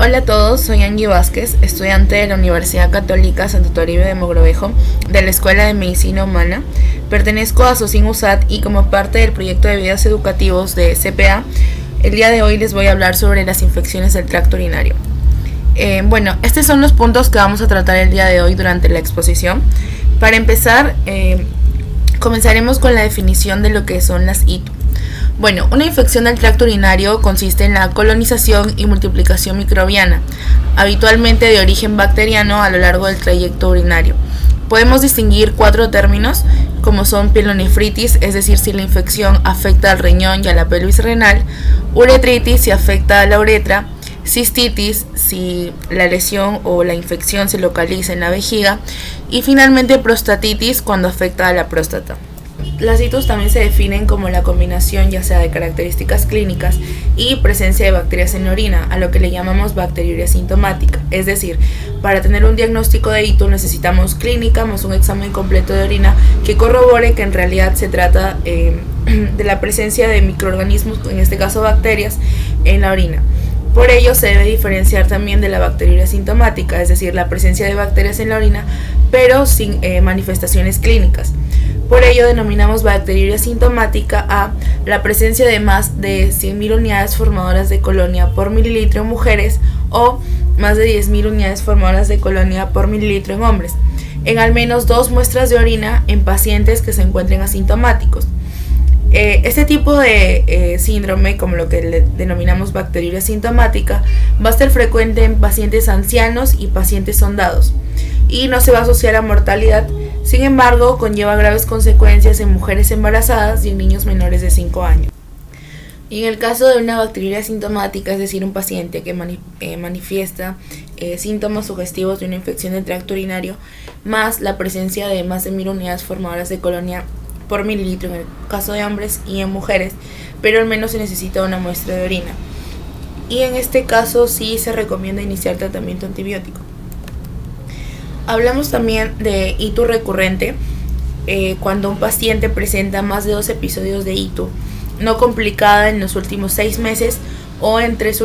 Hola a todos, soy Angie Vázquez, estudiante de la Universidad Católica Santo Toribio de Mogrovejo, de la Escuela de Medicina Humana. Pertenezco a SOCIN USAT y como parte del proyecto de videos educativos de CPA, el día de hoy les voy a hablar sobre las infecciones del tracto urinario. Estos son los puntos que vamos a tratar el día de hoy durante la exposición. Para empezar, comenzaremos con la definición de lo que son las ITU. Una infección del tracto urinario consiste en la colonización y multiplicación microbiana, habitualmente de origen bacteriano a lo largo del trayecto urinario. Podemos distinguir 4 términos, como son pielonefritis, es decir, si la infección afecta al riñón y a la pelvis renal, uretritis, si afecta a la uretra, cistitis, si la lesión o la infección se localiza en la vejiga, y finalmente prostatitis, cuando afecta a la próstata. Las ITUs también se definen como la combinación ya sea de características clínicas y presencia de bacterias en la orina, a lo que le llamamos bacteriuria sintomática. Es decir, para tener un diagnóstico de ITU necesitamos clínica más un examen completo de orina que corrobore que en realidad se trata de la presencia de microorganismos, en este caso bacterias, en la orina. Por ello se debe diferenciar también de la bacteriuria sintomática, es decir, la presencia de bacterias en la orina, pero sin manifestaciones clínicas. Por ello denominamos bacteriuria sintomática a la presencia de más de 100.000 unidades formadoras de colonia por mililitro en mujeres o más de 10.000 unidades formadoras de colonia por mililitro en hombres, en al menos 2 muestras de orina en pacientes que se encuentren asintomáticos. Este tipo de síndrome, como lo que le denominamos bacteriuria sintomática, va a ser frecuente en pacientes ancianos y pacientes sondados y no se va a asociar a mortalidad. Sin embargo, conlleva graves consecuencias en mujeres embarazadas y en niños menores de 5 años. Y en el caso de una bacteriuria sintomática, es decir, un paciente que manifiesta síntomas sugestivos de una infección del tracto urinario, más la presencia de más de 1.000 unidades formadoras de colonia por mililitro en el caso de hombres y en mujeres, pero al menos se necesita una muestra de orina. Y en este caso sí se recomienda iniciar tratamiento antibiótico. Hablamos también de ITU recurrente, cuando un paciente presenta más de 2 episodios de ITU no complicada en los últimos 6 meses o en 3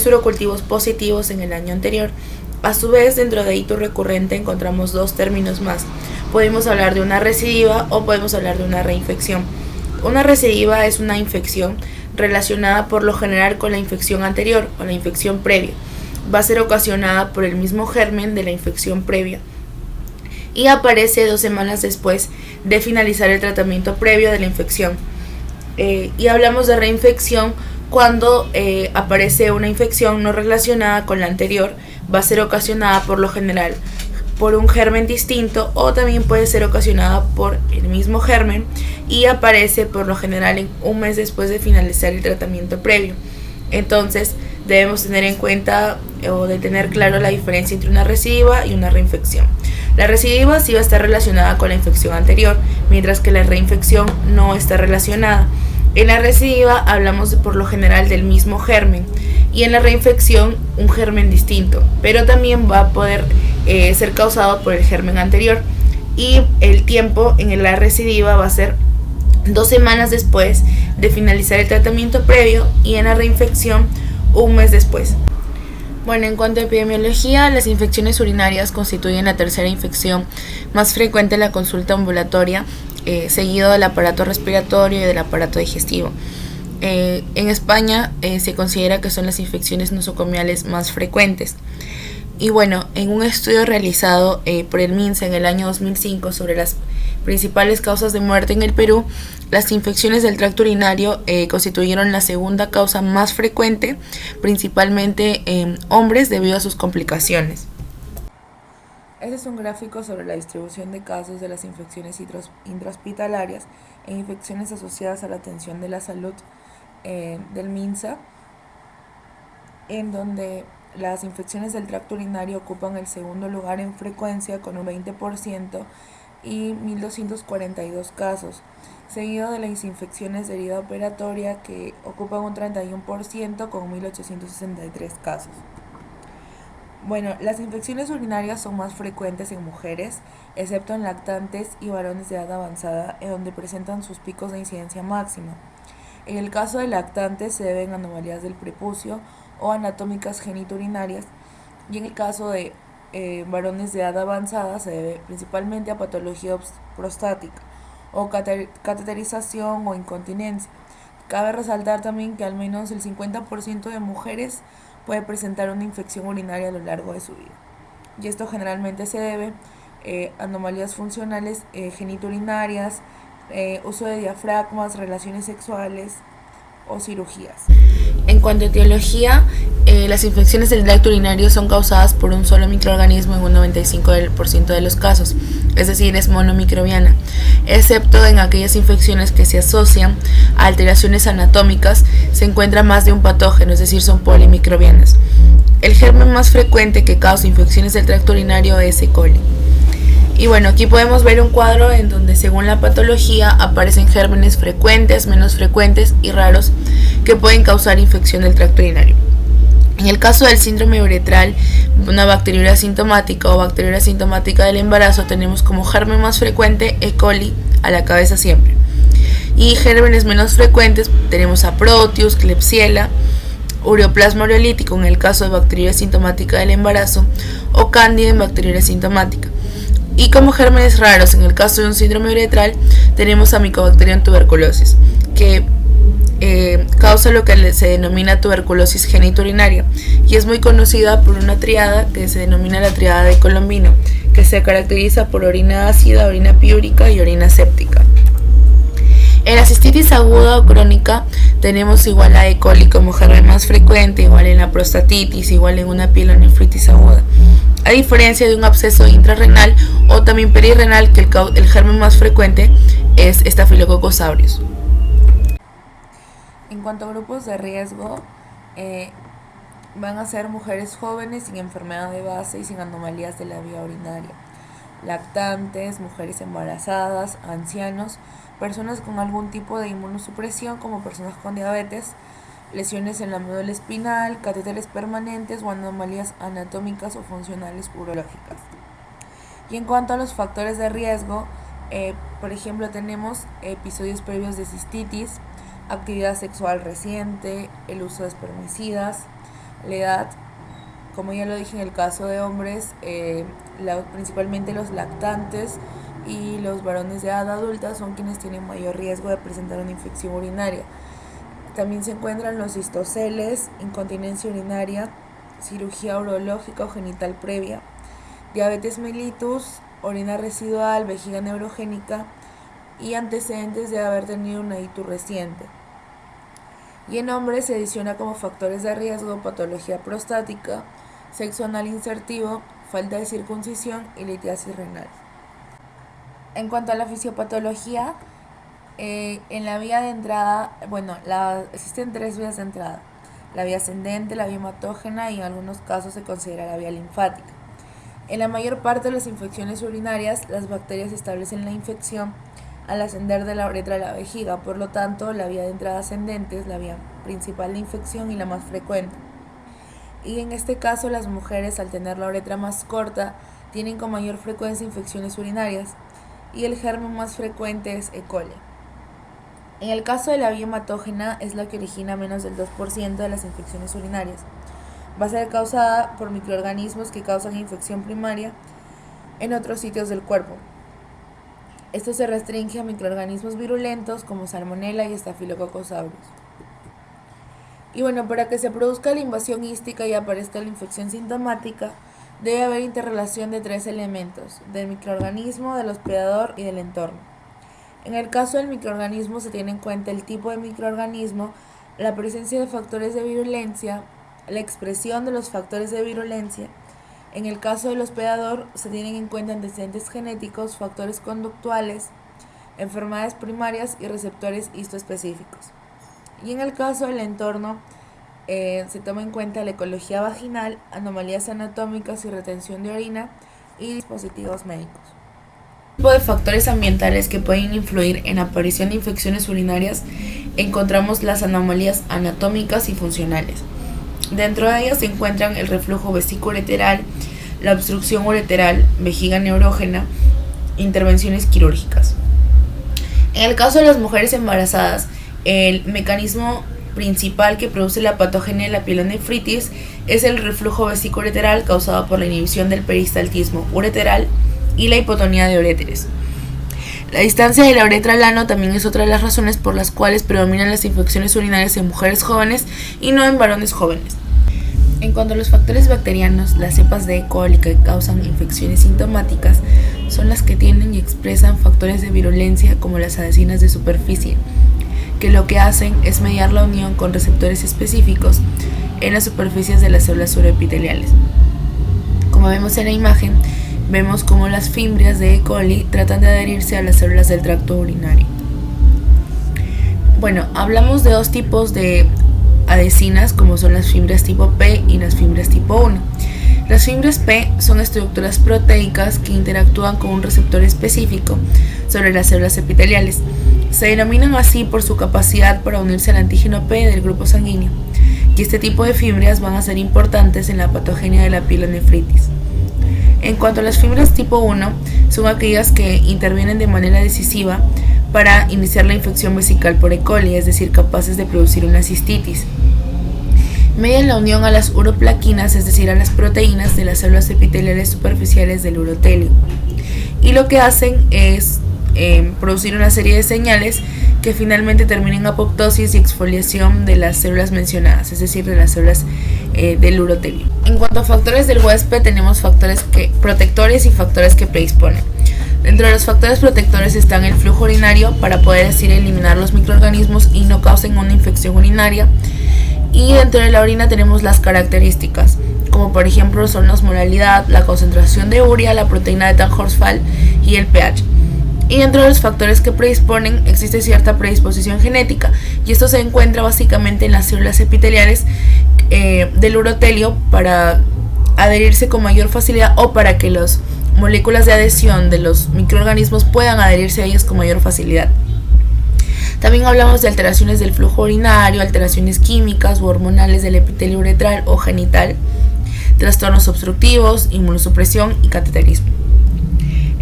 urocultivos positivos en el año anterior. A su vez, dentro de ITU recurrente encontramos 2 términos más. Podemos hablar de una recidiva o podemos hablar de una reinfección. Una recidiva es una infección relacionada por lo general con la infección anterior o la infección previa. Va a ser ocasionada por el mismo germen de la infección previa y aparece 2 semanas después de finalizar el tratamiento previo de la infección. Y hablamos de reinfección cuando aparece una infección no relacionada con la anterior. Va a ser ocasionada por lo general por un germen distinto o también puede ser ocasionada por el mismo germen y aparece por lo general en un mes después de finalizar el tratamiento previo. Entonces debemos tener en cuenta o de tener claro la diferencia entre una recidiva y una reinfección. La recidiva sí va a estar relacionada con la infección anterior, mientras que la reinfección no está relacionada. En la recidiva hablamos por lo general del mismo germen y en la reinfección un germen distinto, pero también va a poder ser causado por el germen anterior, y el tiempo en la recidiva va a ser 2 semanas después de finalizar el tratamiento previo y en la reinfección un mes después. En cuanto a epidemiología, las infecciones urinarias constituyen la tercera infección más frecuente en la consulta ambulatoria, seguido del aparato respiratorio y del aparato digestivo. En España se considera que son las infecciones nosocomiales más frecuentes. Y en un estudio realizado por el MINSA en el año 2005 sobre las principales causas de muerte en el Perú, las infecciones del tracto urinario constituyeron la segunda causa más frecuente, principalmente en hombres debido a sus complicaciones. Este es un gráfico sobre la distribución de casos de las infecciones intrahospitalarias e infecciones asociadas a la atención de la salud del MINSA, en donde las infecciones del tracto urinario ocupan el segundo lugar en frecuencia con un 20% y 1.242 casos, seguido de las infecciones de herida operatoria que ocupan un 31% con 1.863 casos. Las infecciones urinarias son más frecuentes en mujeres, excepto en lactantes y varones de edad avanzada, en donde presentan sus picos de incidencia máxima. En el caso de lactantes se deben a anomalías del prepucio o anatómicas genitourinarias, y en el caso de varones de edad avanzada se debe principalmente a patología prostática o cateterización o incontinencia. Cabe resaltar también que al menos el 50% de mujeres puede presentar una infección urinaria a lo largo de su vida. Y esto generalmente se debe a anomalías funcionales genitourinarias, uso de diafragmas, relaciones sexuales o cirugías. En cuanto a etiología, las infecciones del tracto urinario son causadas por un solo microorganismo en un 95% de los casos, es decir, es monomicrobiana, excepto en aquellas infecciones que se asocian a alteraciones anatómicas, se encuentra más de un patógeno, es decir, son polimicrobianas. El germen más frecuente que causa infecciones del tracto urinario es E. coli. Y bueno, aquí podemos ver un cuadro en donde según la patología aparecen gérmenes frecuentes, menos frecuentes y raros que pueden causar infección del tracto urinario. En el caso del síndrome uretral, una bacteriuria asintomática o bacteriuria asintomática del embarazo, tenemos como germen más frecuente E. coli a la cabeza siempre. Y gérmenes menos frecuentes tenemos a Proteus, Klebsiella, Ureoplasma ureolítico en el caso de bacteriuria asintomática del embarazo o Candida en bacteriuria asintomática. Y como gérmenes raros, en el caso de un síndrome uretral, tenemos a Mycobacterium tuberculosis, que causa lo que se denomina tuberculosis genitourinaria y es muy conocida por una triada que se denomina la triada de Colombino, que se caracteriza por orina ácida, orina piúrica y orina séptica. En la cistitis aguda o crónica tenemos igual a E. coli como germen más frecuente, igual en la prostatitis, igual en una pielonefritis aguda. A diferencia de un absceso intrarrenal o también perirrenal, que el germen más frecuente es Staphylococcus aureus. En cuanto a grupos de riesgo, van a ser mujeres jóvenes sin enfermedad de base y sin anomalías de la vía urinaria, lactantes, mujeres embarazadas, ancianos, personas con algún tipo de inmunosupresión como personas con diabetes, lesiones en la médula espinal, catéteres permanentes o anomalías anatómicas o funcionales urológicas. Y en cuanto a los factores de riesgo, por ejemplo, tenemos episodios previos de cistitis, actividad sexual reciente, el uso de espermicidas, la edad, como ya lo dije en el caso de hombres, principalmente los lactantes y los varones de edad adulta son quienes tienen mayor riesgo de presentar una infección urinaria. También se encuentran los cistoceles, incontinencia urinaria, cirugía urológica o genital previa, diabetes mellitus, orina residual, vejiga neurogénica y antecedentes de haber tenido una ictus reciente. Y en hombres se adiciona como factores de riesgo patología prostática, sexo anal insertivo, falta de circuncisión y litiasis renal. En cuanto a la fisiopatología, en la vía de entrada, existen 3 vías de entrada: la vía ascendente, la vía hematógena y en algunos casos se considera la vía linfática. En la mayor parte de las infecciones urinarias, las bacterias establecen la infección al ascender de la uretra a la vejiga, por lo tanto, la vía de entrada ascendente es la vía principal de infección y la más frecuente. Y en este caso, las mujeres, al tener la uretra más corta, tienen con mayor frecuencia infecciones urinarias y el germen más frecuente es E. coli. En el caso de la vía hematógena, es la que origina menos del 2% de las infecciones urinarias. Va a ser causada por microorganismos que causan infección primaria en otros sitios del cuerpo. Esto se restringe a microorganismos virulentos como Salmonella y Staphylococcus aureus. Y para que se produzca la invasión hística y aparezca la infección sintomática, debe haber interrelación de 3 elementos: del microorganismo, del hospedador y del entorno. En el caso del microorganismo se tiene en cuenta el tipo de microorganismo, la presencia de factores de virulencia, la expresión de los factores de virulencia. En el caso del hospedador se tienen en cuenta antecedentes genéticos, factores conductuales, enfermedades primarias y receptores histoespecíficos. Y en el caso del entorno se toma en cuenta la ecología vaginal, anomalías anatómicas y retención de orina y dispositivos médicos. Tipo de factores ambientales que pueden influir en la aparición de infecciones urinarias, encontramos las anomalías anatómicas y funcionales. Dentro de ellas se encuentran el reflujo vesículo-ureteral, la obstrucción ureteral, vejiga neurógena, intervenciones quirúrgicas. En el caso de las mujeres embarazadas, el mecanismo principal que produce la patogenia de la pielonefritis es el reflujo vesículo-ureteral causado por la inhibición del peristaltismo ureteral y la hipotonía de uréteres. La distancia de la uretra al ano también es otra de las razones por las cuales predominan las infecciones urinarias en mujeres jóvenes y no en varones jóvenes. En cuanto a los factores bacterianos, las cepas de E. coli que causan infecciones sintomáticas son las que tienen y expresan factores de virulencia como las adhesinas de superficie, que lo que hacen es mediar la unión con receptores específicos en las superficies de las células uroepiteliales. Como vemos en la imagen, vemos cómo las fimbrias de E. coli tratan de adherirse a las células del tracto urinario. Bueno, hablamos de dos tipos de adhesinas, como son las fimbrias tipo P y las fimbrias tipo 1. Las fimbrias P son estructuras proteicas que interactúan con un receptor específico sobre las células epiteliales. Se denominan así por su capacidad para unirse al antígeno P del grupo sanguíneo, y este tipo de fimbrias van a ser importantes en la patogenia de la pielonefritis. En cuanto a las fibras tipo 1, son aquellas que intervienen de manera decisiva para iniciar la infección vesical por E. coli, es decir, capaces de producir una cistitis. Median la unión a las uroplaquinas, es decir, a las proteínas de las células epiteliales superficiales del urotelio. Y lo que hacen es producir una serie de señales que finalmente terminan en apoptosis y exfoliación de las células mencionadas, es decir, de las células del urotelio. En cuanto a factores del huésped, tenemos factores protectores y factores que predisponen. Dentro de los factores protectores están el flujo urinario, para poder eliminar los microorganismos y no causen una infección urinaria. Y dentro de la orina tenemos las características, como por ejemplo son la osmolaridad, la concentración de urea, la proteína de Tan-Horsfall y el pH. Y dentro de los factores que predisponen existe cierta predisposición genética, y esto se encuentra básicamente en las células epiteliales del urotelio para adherirse con mayor facilidad, o para que las moléculas de adhesión de los microorganismos puedan adherirse a ellas con mayor facilidad. También hablamos de alteraciones del flujo urinario, alteraciones químicas o hormonales del epitelio uretral o genital, trastornos obstructivos, inmunosupresión y cateterismo.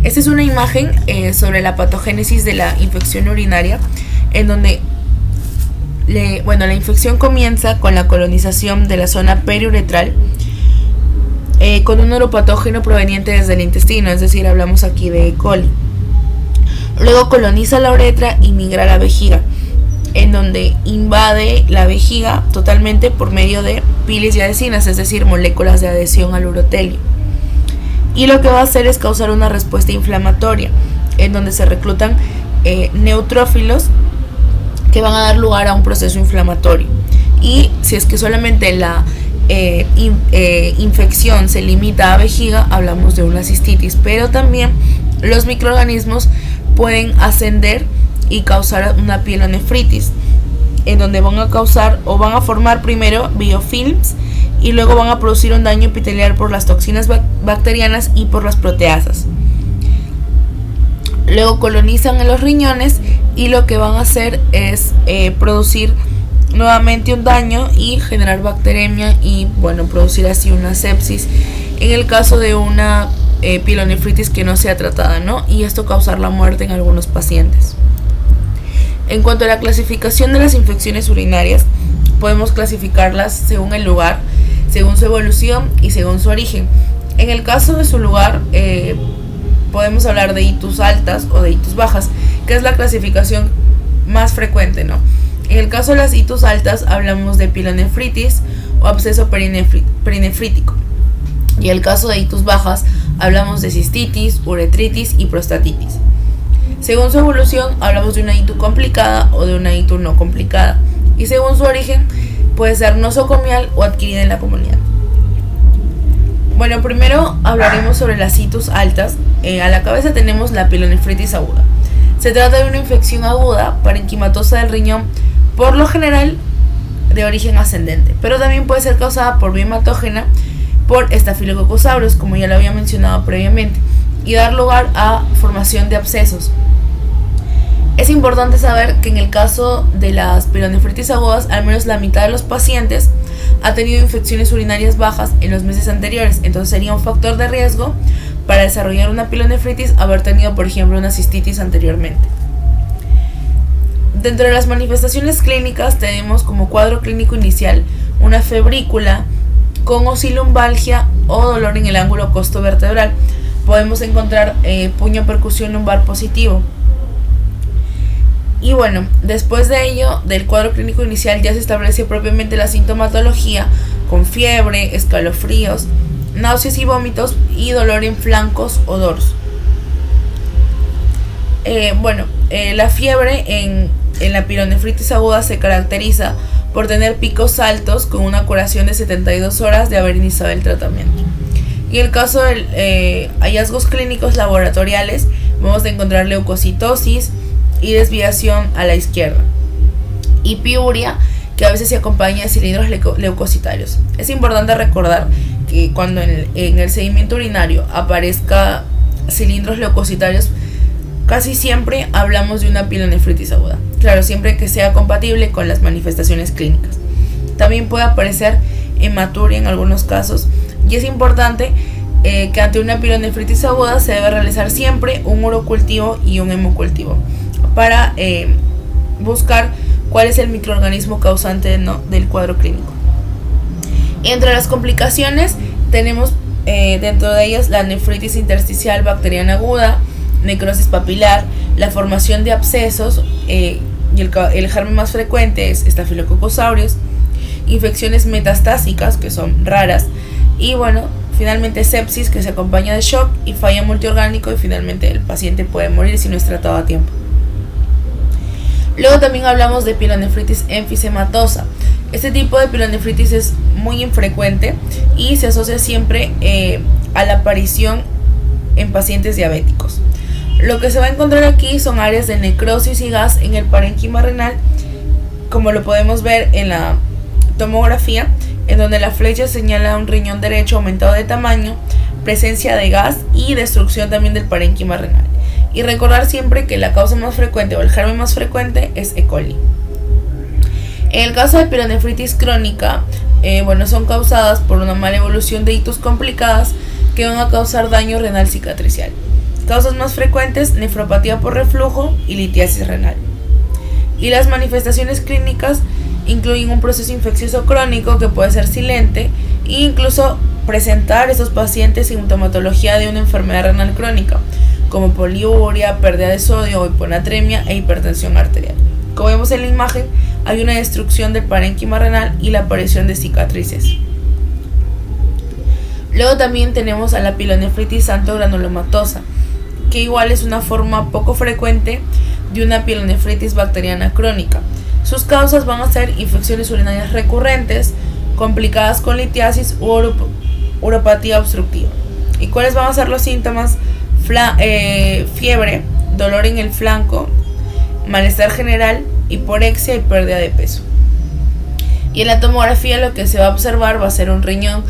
Esta es una imagen sobre la patogénesis de la infección urinaria, en donde la infección comienza con la colonización de la zona periuretral con un uropatógeno proveniente desde el intestino, es decir, hablamos aquí de E. coli. Luego coloniza la uretra y migra a la vejiga, en donde invade la vejiga totalmente por medio de pilis y adhesinas, es decir, moléculas de adhesión al urotelio. Y lo que va a hacer es causar una respuesta inflamatoria, en donde se reclutan neutrófilos que van a dar lugar a un proceso inflamatorio. Y si es que solamente la infección se limita a vejiga, hablamos de una cistitis, pero también los microorganismos pueden ascender y causar una pielonefritis, en donde van a formar primero biofilms y luego van a producir un daño epitelial por las toxinas bacterianas y por las proteasas. Luego colonizan en los riñones y lo que van a hacer es producir nuevamente un daño y generar bacteremia y producir así una sepsis en el caso de una pielonefritis que no sea tratada, ¿no? Y esto causar la muerte en algunos pacientes. En cuanto a la clasificación de las infecciones urinarias, podemos clasificarlas según el lugar, según su evolución y según su origen. En el caso de su lugar, podemos hablar de itus altas o de itus bajas, que es la clasificación más frecuente, ¿no? En el caso de las itus altas hablamos de pielonefritis o absceso perinefrítico. Y en el caso de itus bajas hablamos de cistitis, uretritis y prostatitis. Según su evolución hablamos de una ITU complicada o de una ITU no complicada. Y según su origen puede ser nosocomial o adquirida en la comunidad. Bueno, primero hablaremos sobre las itus altas. A la cabeza tenemos la pielonefritis aguda. Se trata de una infección aguda parenquimatosa del riñón, por lo general de origen ascendente, pero también puede ser causada por vía hematógena por Staphylococcus aureus, como ya lo había mencionado previamente, y dar lugar a formación de abscesos. Es importante saber que en el caso de las pielonefritis agudas, al menos la mitad de los pacientes ha tenido infecciones urinarias bajas en los meses anteriores, entonces sería un factor de riesgo para desarrollar una pielonefritis haber tenido, por ejemplo, una cistitis anteriormente. Dentro de las manifestaciones clínicas tenemos como cuadro clínico inicial una febrícula con osilumbalgia o dolor en el ángulo costovertebral. Podemos encontrar puño percusión lumbar positivo. Y bueno, después de ello, del cuadro clínico inicial ya se establece propiamente la sintomatología con fiebre, escalofríos, náuseas y vómitos y dolor en flancos o dorso. La fiebre en la pielonefritis aguda se caracteriza por tener picos altos con una curación de 72 horas de haber iniciado el tratamiento. Y en el caso de hallazgos clínicos laboratoriales, vamos a encontrar leucocitosis y desviación a la izquierda, y piuria, que a veces se acompaña de cilindros leucocitarios. Es importante recordar que cuando en el sedimento urinario aparezca cilindros leucocitarios, casi siempre hablamos de una pielonefritis aguda. Claro, siempre que sea compatible con las manifestaciones clínicas. También puede aparecer hematuria en algunos casos, y es importante que ante una pielonefritis aguda se debe realizar siempre un urocultivo y un hemocultivo para buscar cuál es el microorganismo causante del cuadro clínico. Entre las complicaciones tenemos dentro de ellas la nefritis intersticial bacteriana aguda, necrosis papilar, la formación de abscesos, y el germen más frecuente es Staphylococcus aureus, infecciones metastásicas, que son raras, y finalmente sepsis, que se acompaña de shock y falla multiorgánico, y finalmente el paciente puede morir si no es tratado a tiempo. Luego también hablamos de pielonefritis enfisematosa. Este tipo de pielonefritis es muy infrecuente y se asocia siempre a la aparición en pacientes diabéticos. Lo que se va a encontrar aquí son áreas de necrosis y gas en el parénquima renal, como lo podemos ver en la tomografía, en donde la flecha señala un riñón derecho aumentado de tamaño, presencia de gas y destrucción también del parénquima renal. Y recordar siempre que la causa más frecuente o el germen más frecuente es E. coli. En el caso de pielonefritis crónica, son causadas por una mala evolución de hitos complicadas que van a causar daño renal cicatricial. Causas más frecuentes: nefropatía por reflujo y litiasis renal. Y las manifestaciones clínicas incluyen un proceso infeccioso crónico que puede ser silente e incluso presentar esos pacientes sintomatología de una enfermedad renal crónica, como poliuria, pérdida de sodio, hiponatremia e hipertensión arterial. Como vemos en la imagen, hay una destrucción del parénquima renal y la aparición de cicatrices. Luego también tenemos a la pielonefritis santo-granulomatosa, que igual es una forma poco frecuente de una pielonefritis bacteriana crónica. Sus causas van a ser infecciones urinarias recurrentes, complicadas con litiasis u uropatía obstructiva. ¿Y cuáles van a ser los síntomas? Fiebre, dolor en el flanco, malestar general, hiporexia y pérdida de peso. Y en la tomografía lo que se va a observar va a ser un riñón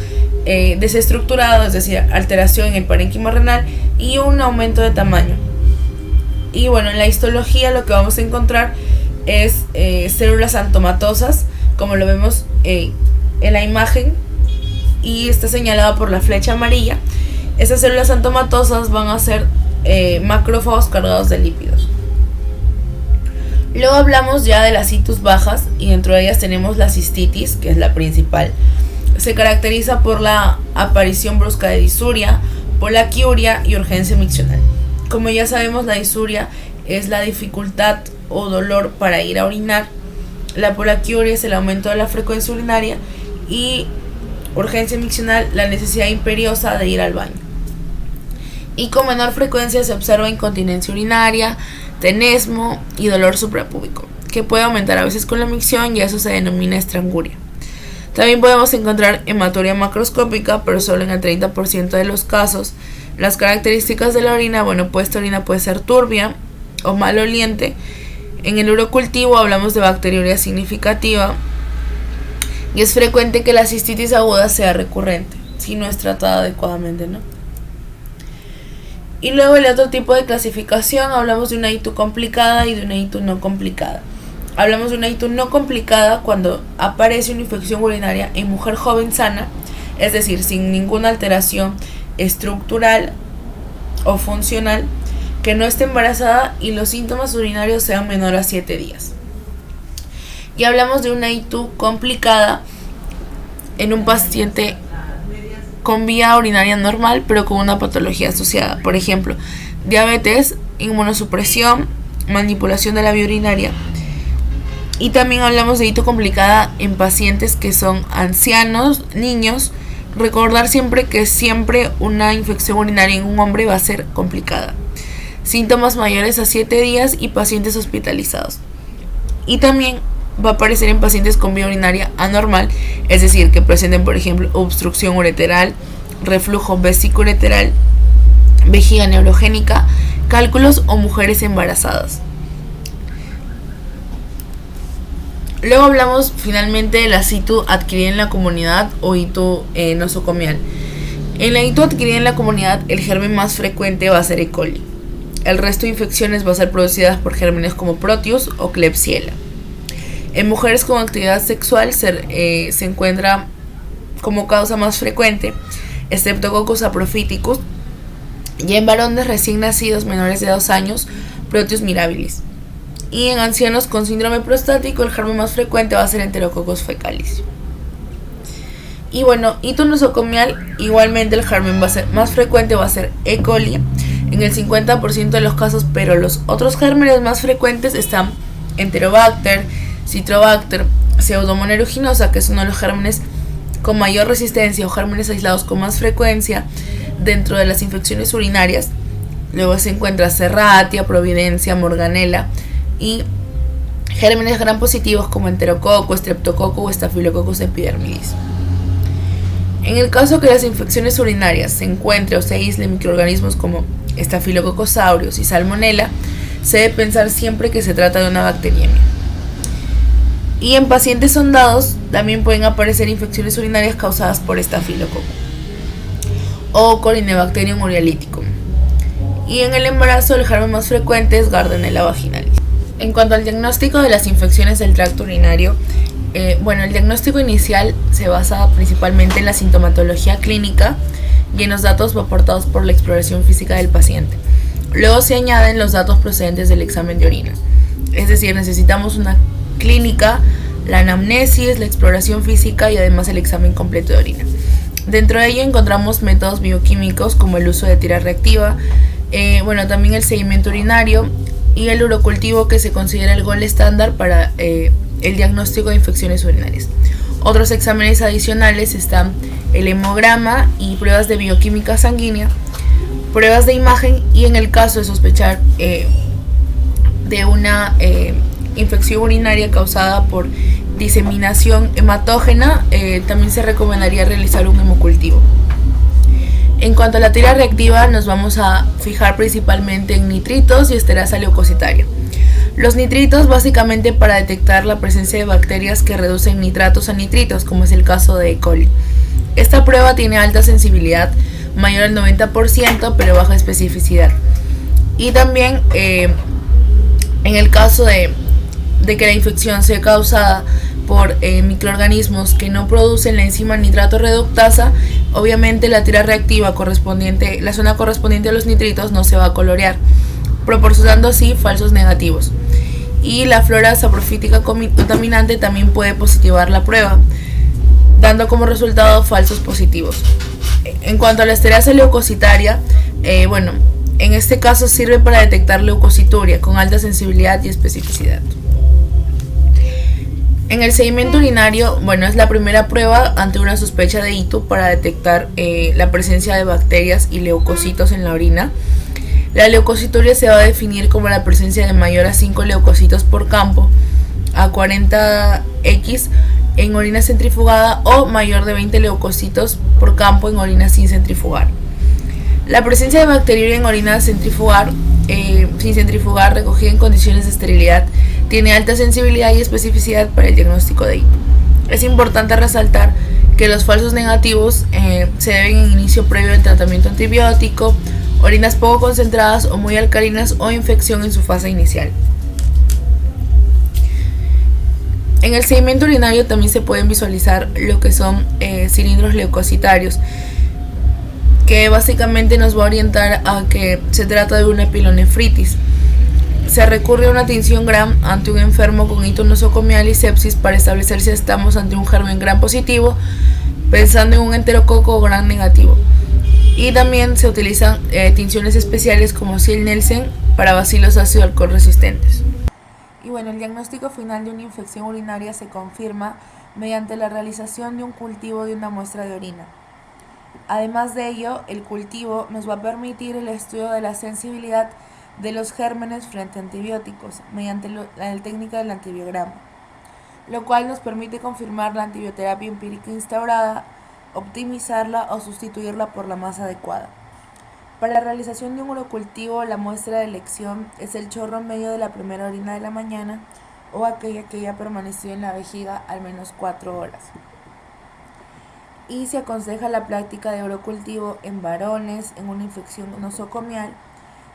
desestructurado, es decir, alteración en el parénquima renal y un aumento de tamaño. Y en la histología lo que vamos a encontrar es células antomatosas, como lo vemos en la imagen, y está señalada por la flecha amarilla. Esas células antomatosas van a ser macrófagos cargados de lípidos. Luego hablamos ya de las citus bajas, y dentro de ellas tenemos la cistitis, que es la principal. Se caracteriza por la aparición brusca de disuria, polaquiuria y urgencia miccional. Como ya sabemos, la disuria es la dificultad o dolor para ir a orinar. La polaquiuria es el aumento de la frecuencia urinaria, y urgencia miccional, la necesidad imperiosa de ir al baño. Y con menor frecuencia se observa incontinencia urinaria, tenesmo y dolor suprapúbico, que puede aumentar a veces con la micción, y eso se denomina estranguria. También podemos encontrar hematuria macroscópica, pero solo en el 30% de los casos. Las características de la orina, esta orina puede ser turbia o maloliente. En el urocultivo hablamos de bacteriuria significativa, y es frecuente que la cistitis aguda sea recurrente si no es tratada adecuadamente, ¿no? Y luego el otro tipo de clasificación, hablamos de una ITU complicada y de una ITU no complicada. Hablamos de una ITU no complicada cuando aparece una infección urinaria en mujer joven sana, es decir, sin ninguna alteración estructural o funcional, que no esté embarazada y los síntomas urinarios sean menor a 7 días. Y hablamos de una ITU complicada en un paciente con vía urinaria normal, pero con una patología asociada. Por ejemplo, diabetes, inmunosupresión, manipulación de la vía urinaria. Y también hablamos de ITU complicada en pacientes que son ancianos, niños. Recordar siempre que siempre una infección urinaria en un hombre va a ser complicada. Síntomas mayores a 7 días y pacientes hospitalizados. Y también va a aparecer en pacientes con vía urinaria anormal, es decir, que presenten, por ejemplo, obstrucción ureteral, reflujo vesículo-ureteral, vejiga neurogénica, cálculos o mujeres embarazadas. Luego hablamos finalmente de la ITU adquirida en la comunidad o ITU nosocomial. En la ITU adquirida en la comunidad, el germen más frecuente va a ser E. coli. El resto de infecciones va a ser producidas por gérmenes como Proteus o Klebsiella. En mujeres con actividad sexual se encuentra como causa más frecuente Streptococcus saprophyticus, y en varones recién nacidos menores de 2 años, Proteus mirabilis. Y en ancianos con síndrome prostático, el germen más frecuente va a ser Enterococcus fecalis. Y bueno, ITU nosocomial, igualmente el germen más frecuente va a ser E. coli en el 50% de los casos, pero los otros gérmenes más frecuentes están Enterobacter, Citrobacter, Pseudomonas aeruginosa, que es uno de los gérmenes con mayor resistencia o gérmenes aislados con más frecuencia dentro de las infecciones urinarias. Luego se encuentra Serratia, Providencia, Morganella y gérmenes gram positivos como Enterococo, Streptococo o Staphylococcus epidermidis. En el caso que las infecciones urinarias se encuentren o se aíslen microorganismos como Staphylococcus aureus y Salmonella, se debe pensar siempre que se trata de una bacteriemia. Y en pacientes sondados también pueden aparecer infecciones urinarias causadas por Staphylococcus o Corynebacterium urealyticum. Y en el embarazo el germen más frecuente es Gardnerella vaginalis. En cuanto al diagnóstico de las infecciones del tracto urinario, el diagnóstico inicial se basa principalmente en la sintomatología clínica y en los datos aportados por la exploración física del paciente. Luego se añaden los datos procedentes del examen de orina. Es decir, necesitamos una clínica, la anamnesis, la exploración física y además el examen completo de orina. Dentro de ello encontramos métodos bioquímicos como el uso de tira reactiva, también el seguimiento urinario y el urocultivo, que se considera el gold estándar para el diagnóstico de infecciones urinarias. Otros exámenes adicionales están el hemograma y pruebas de bioquímica sanguínea, pruebas de imagen y en el caso de sospechar de una infección urinaria causada por diseminación hematógena, también se recomendaría realizar un hemocultivo. En cuanto a la tira reactiva, nos vamos a fijar principalmente en nitritos y esterasa leucocitaria. Los nitritos básicamente para detectar la presencia de bacterias que reducen nitratos a nitritos, como es el caso de E. coli. Esta prueba tiene alta sensibilidad, mayor al 90%, pero baja especificidad. Y también en el caso de que la infección sea causada por microorganismos que no producen la enzima nitrato reductasa, obviamente la tira reactiva correspondiente, la zona correspondiente a los nitritos no se va a colorear, proporcionando así falsos negativos. Y la flora saprofítica contaminante también puede positivar la prueba, dando como resultado falsos positivos. En cuanto a la esterasa leucocitaria, en este caso sirve para detectar leucocituria con alta sensibilidad y especificidad. En el seguimiento urinario, es la primera prueba ante una sospecha de ITU para detectar la presencia de bacterias y leucocitos en la orina. La leucocituria se va a definir como la presencia de mayor a 5 leucocitos por campo a 40x en orina centrifugada o mayor de 20 leucocitos por campo en orina sin centrifugar. La presencia de bacteriuria en orina sin centrifugar recogida en condiciones de esterilidad tiene alta sensibilidad y especificidad para el diagnóstico de ITU. Es importante resaltar que los falsos negativos se deben en inicio previo al tratamiento antibiótico, orinas poco concentradas o muy alcalinas o infección en su fase inicial. En el seguimiento urinario también se pueden visualizar lo que son cilindros leucocitarios, que básicamente nos va a orientar a que se trata de una pilonefritis. se recurre a una tinción Gram ante un enfermo con hito nosocomial y sepsis para establecer si estamos ante un germen Gram positivo, pensando en un enterococo Gram negativo. Y también se utilizan tinciones especiales como Ziel-Nielsen para bacilos ácido alcohol resistentes. Y bueno, el diagnóstico final de una infección urinaria se confirma mediante la realización de un cultivo de una muestra de orina. Además de ello, el cultivo nos va a permitir el estudio de la sensibilidad de los gérmenes frente a antibióticos mediante la técnica del antibiograma, lo cual nos permite confirmar la antibioterapia empírica instaurada, optimizarla o sustituirla por la más adecuada. Para la realización de un urocultivo, la muestra de elección es el chorro medio de la primera orina de la mañana o aquella que haya permanecido en la vejiga al menos 4 horas. Y se aconseja la práctica de urocultivo en varones, en una infección nosocomial,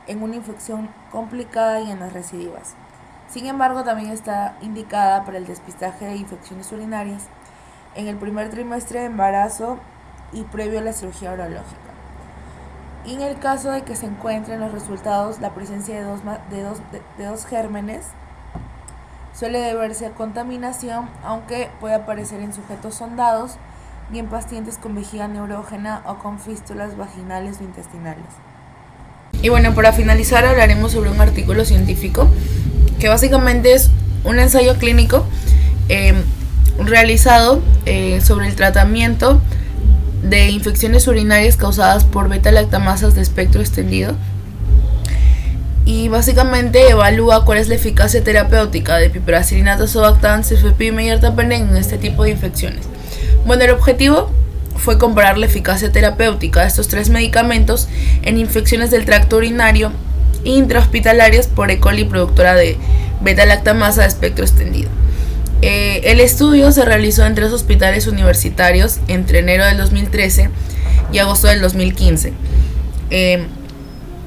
en una infección complicada y en las recidivas. Sin embargo, también está indicada para el despistaje de infecciones urinarias en el primer trimestre de embarazo y previo a la cirugía urológica. Y en el caso de que se encuentren los resultados la presencia de dos gérmenes, suele deberse a contaminación, aunque puede aparecer en sujetos sondados y en pacientes con vejiga neurógena o con fístulas vaginales o intestinales. Y bueno, para finalizar hablaremos sobre un artículo científico que básicamente es un ensayo clínico realizado sobre el tratamiento de infecciones urinarias causadas por beta-lactamasas de espectro extendido, y básicamente evalúa cuál es la eficacia terapéutica de piperacilina, tazobactam, cefepime y ertapenem en este tipo de infecciones. Bueno, el objetivo fue comparar la eficacia terapéutica de estos 3 medicamentos en infecciones del tracto urinario intrahospitalarias por E. coli productora de beta-lactamasa de espectro extendido. El estudio se realizó en 3 hospitales universitarios entre enero del 2013 y agosto del 2015.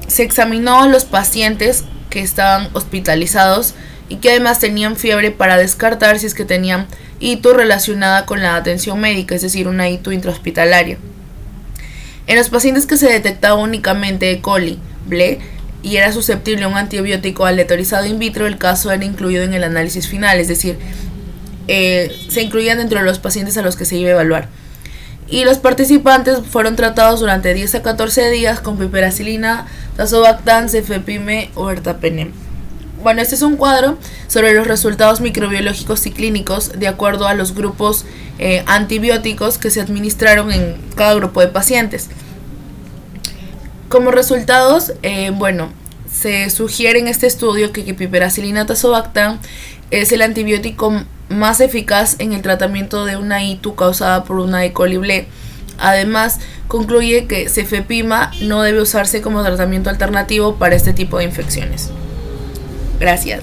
Se examinó a los pacientes que estaban hospitalizados y que además tenían fiebre para descartar si es que tenían ITU relacionada con la atención médica, es decir, una ITU intrahospitalaria. En los pacientes que se detectaba únicamente E. coli, BLE, y era susceptible a un antibiótico aleatorizado in vitro, el caso era incluido en el análisis final, es decir, se incluían dentro de los pacientes a los que se iba a evaluar. Y los participantes fueron tratados durante 10 a 14 días con piperacilina, tazobactam, cefepime o ertapenem. Bueno, este es un cuadro sobre los resultados microbiológicos y clínicos de acuerdo a los grupos antibióticos que se administraron en cada grupo de pacientes. Como resultados, se sugiere en este estudio que piperacilina, tazobactam es el antibiótico más eficaz en el tratamiento de una ITU causada por una E. coli BLE. Además, concluye que cefepima no debe usarse como tratamiento alternativo para este tipo de infecciones. Gracias.